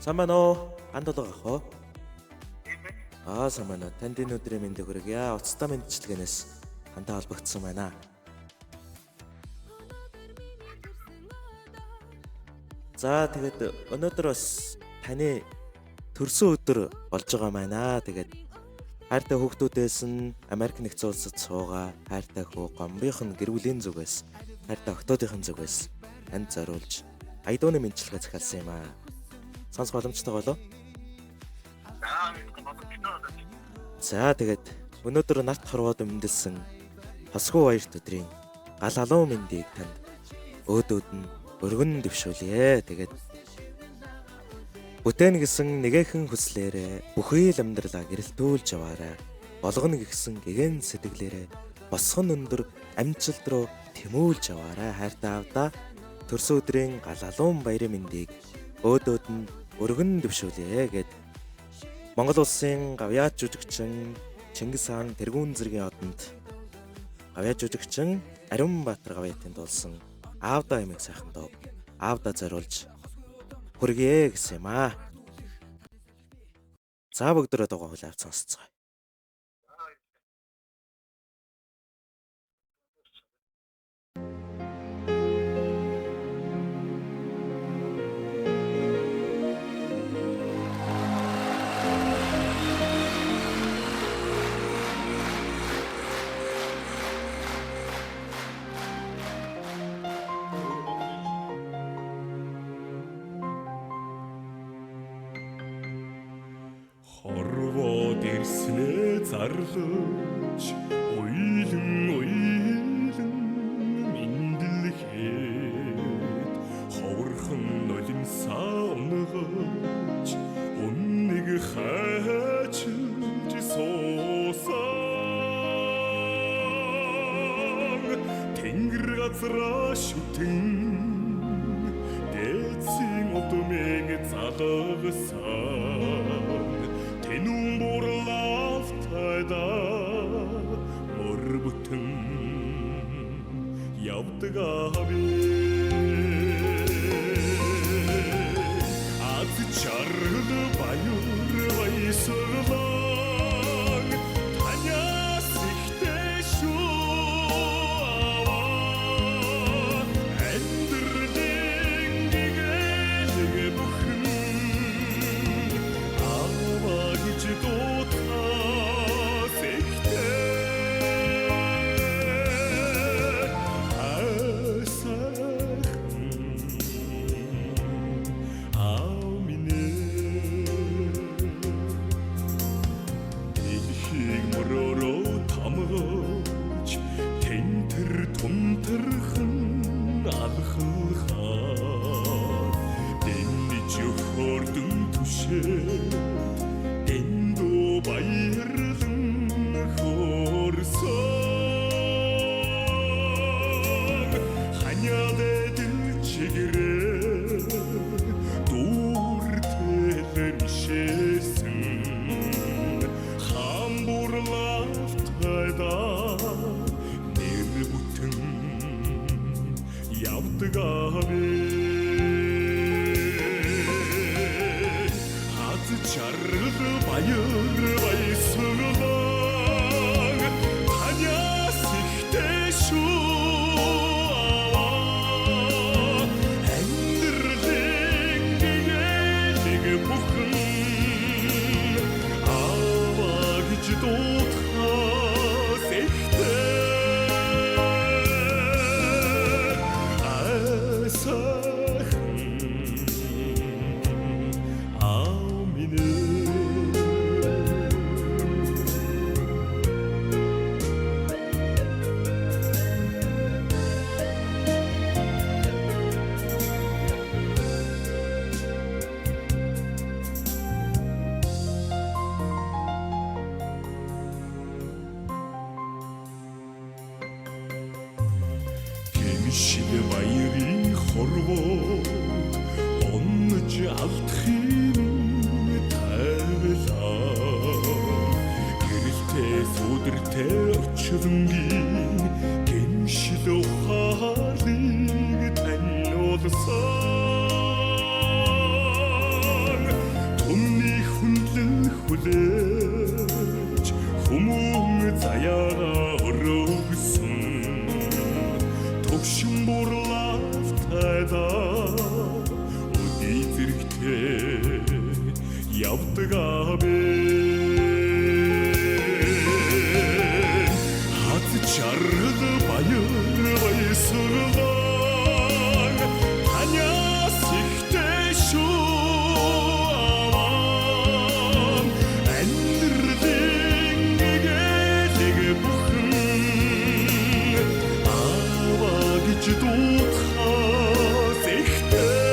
Сайн байна уу? Анд болго ах уу? Сайн байна. Танд энэ өдрийн мэндийг хүргье. Уцтай мэндчилгээнээс хантай холбогдсон байна. За тэгээд өнөөдөр бас таны төрсөн өдөр болж байгаа байна. Тэгээд хайртай хүүхдүүдээс нь Америк нэгдсэн улсад суугаа, хайртай хүү гомбийнх нь гэр бүлийн зүгээс, хайртай охтуудын зүгээс танд зориулж аядууны мэндчилгээ захиалсан юм аа. Сонсох боломжтой болов? За тэгээд өнөөдөр нарт хорвоод өмдөлсөн хосгүй баярт өдрийн гал алуун мэндийг танд өөдөөд нь өргөн дэвшүүлье. Тэгээд бүтээн гэсэн нэгэхэн хүслээрээ бүхий л амьдралаа гэрэлтүүлж яваарай. Болгоно гисэн гэгэн сэтгэлээрээ босгон өндөр амжилт руу тэмүүлж яваарай. Хайртай аавда төрсөн өдрийн гал алуун баярын мэндийг өөдөөд нь өргөн дэвшүүлье гэд Монгол улсын гавьяа жүжигчин Чингис хаан тэргүүн зэргийн одонд гавьяа жүжигчин Ариун Баатар гавьяатанд дуулсан аавда эмэг сайхан дуу аавда зориулж хүргье гэсэн юм аа. За бүгдөө дуугаа хүлээвч сонсцгоо. Хорвоод ирснээ зарлаж уйлан мэндэлхэд ховорхон нулимсаа унгаж үннийг хайчилж суусан тэнгэр газраа шүтэн дээдсийн удмыг залгасан Тэнүүн бурлаалтайда мөр бүтэн явдаг ави аз чаргал баяр баясгалан танаас ихтэй шүү амьдралын гэгээлэг бүхэн баярын хорвоо онж алдахын тайвлаа гэрэлтэй сүдэртэй орчронгийн гэмшил ухаалыг таниулсан хөвшин бурлаалтайда өдий зэрэгтэй явдаг абэ хат чаргал баяр баясгалан таньяас ихтэй шүү аван амьдралын нэгэлэг бүхэн аваа гэж дуудахаас ихтэй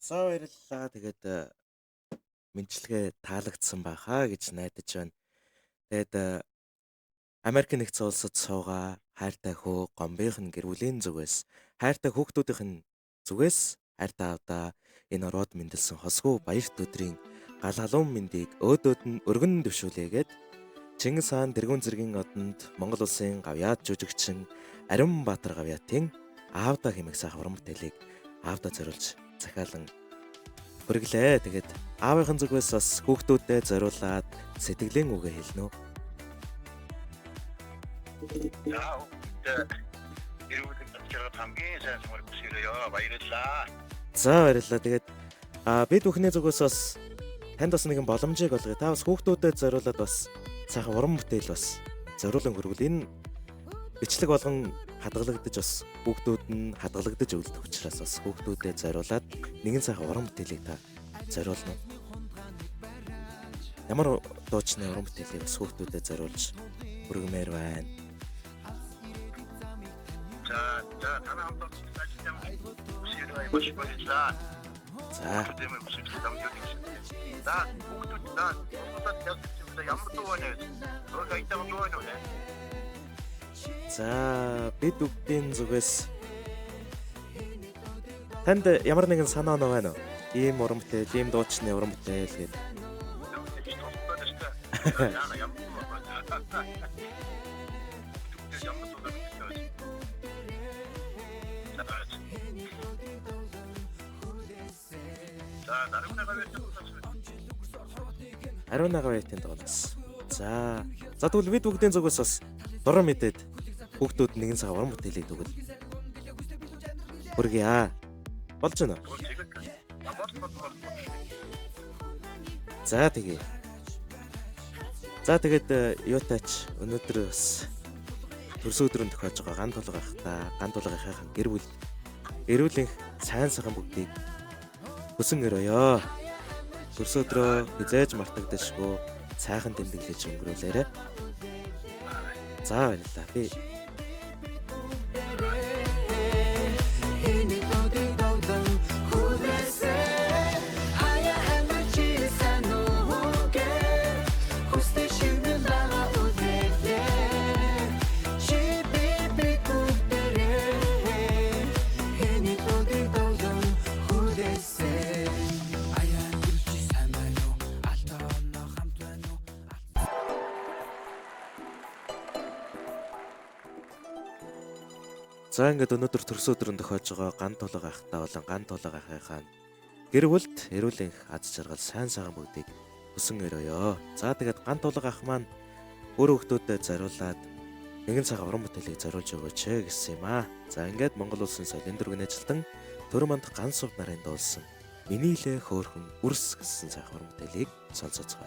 За баярлалаа. Тэгээд мэдчилгээ таалагдсан байхаа гэж найдаж байна. Тэгээд Америк нэгдсэн улсад суугаа хайртай хөө гомбийнх нь гэр бүлийн зүгээс хайртай хүүхдүүдийнх нь зүгээс хайртай авдаа энэ ороод мэндэлсэн хосгүй баярт өдрийн гал халуун мэндийг өөдөөд нь өргөн дэвшүүлээгээд Чингис хаан тэргүүн зэргийн одонд Монгол улсын гавьяат жүжигчин Ариун Баатар гавьяатын аавда хэмээх сайхан уран бүтээлийг аавда зориулж захиалан хүргэлээ. Тэгээд аавынхын зүгээс бас хүүхдүүдэд зориулаад сэтгэлийн үгээ хэлнэ. За эрүүл мэндийн хамгийн сайн сумар хүсээрээ баярлалаа. За баярлалаа. Тэгээд бид бүхний зүгээс бас танд бас нэгэн боломжийг олгоё. Та бас хүүхдүүдэд зориулаад бас сайхан уран бүтээл бас зориулан хүргэл. Энэ бичлэг болгон хадгалагдаж бас хүүхдүүд нь хадгалагдаж өвлөдөг учраас бас хүүхдүүдэд зориулаад нэгэн сайхан уран бүтээлийг та зориулна. Ямар дуучны уран бүтээлийг бас хүүхдүүдэд зориулж хүргэмээр байна. За танаа хамт ажилласан хүсээрээ маш баярлалаа. За Тэдний хүсэлт дамжуулж. За хүүхдүүд ямар дуу вэ? Өөр айтаа дуу вэ? За бид бүгдийн зүгээс танд ямар нэгэн санаа оноо байна уу? Ийм уран бүтээл, ийм дуучны уран бүтээл гэдэг. Ариун гавьяатын дуунаас. За тэгвэл бид бүгдийн зүгээс бас дуран мэдээд хүүхдүүд нэгэн цаг уран бүтээлийг төгөл. Хүргье. Болж байна уу? За тэгээ. За тэгээд юутаач өнөөдөр бас төрсөн өдрөнд тохиож байгаа ган тулга ахта, ган тулгынхаа гэр бүл эрүүлийн сайн сайхан бүгдийг хүсэн өрөөё. Төрсөн өдрөө хизээж мартагдашгүй сайхан тэмдэглэж өнгөрүүлээрэй. За баярлалаа. Би За ингээд өнөөдөр төрсөн өдрөнд тохиож байгаа ган тулга ахтай болон ган тулга ахыхаа гэр бүлд эрүүлийн аз жаргал сайн сайхан бүгдийг хүсэн өрөөё. За тэгээд ган тулга ах маань өөр хүүхдүүдэд зориулаад нэгэн цаг уран бүтээлийг зориулж өгөөч гэсэн юм аа. За ингээд Монгол улсын соёлын дөрвөн ажилтан Төрөмөнд ганцуг нарын дуулсан Миний лээ хөөрхөн үрс гэсэн сайхан уран бүтээлийг сонсоцгоо.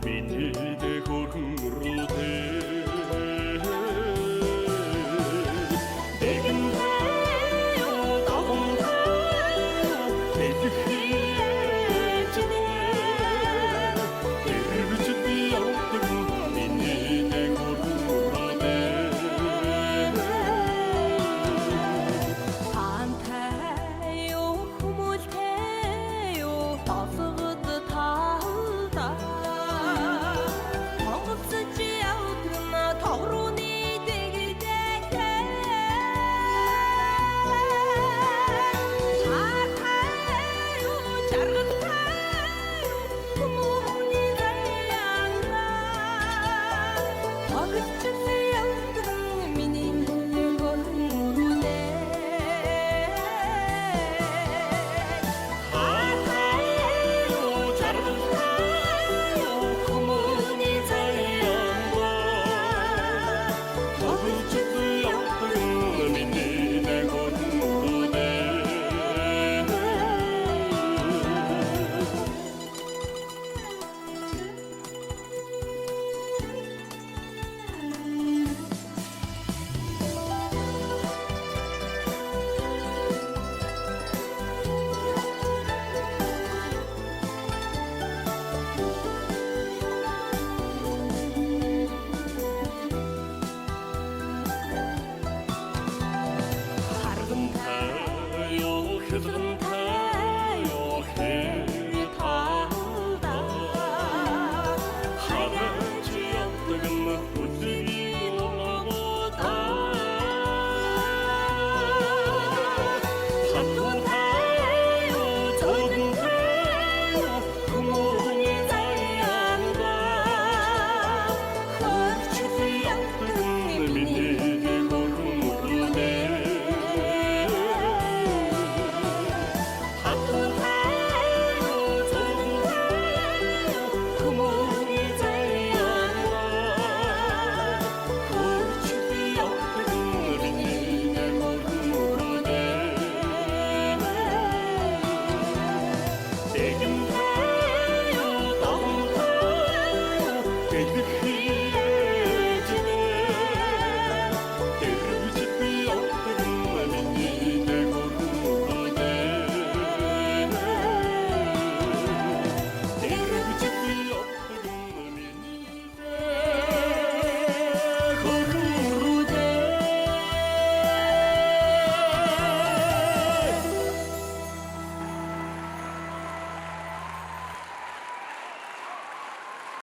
Миний дэ хөрхөн идэх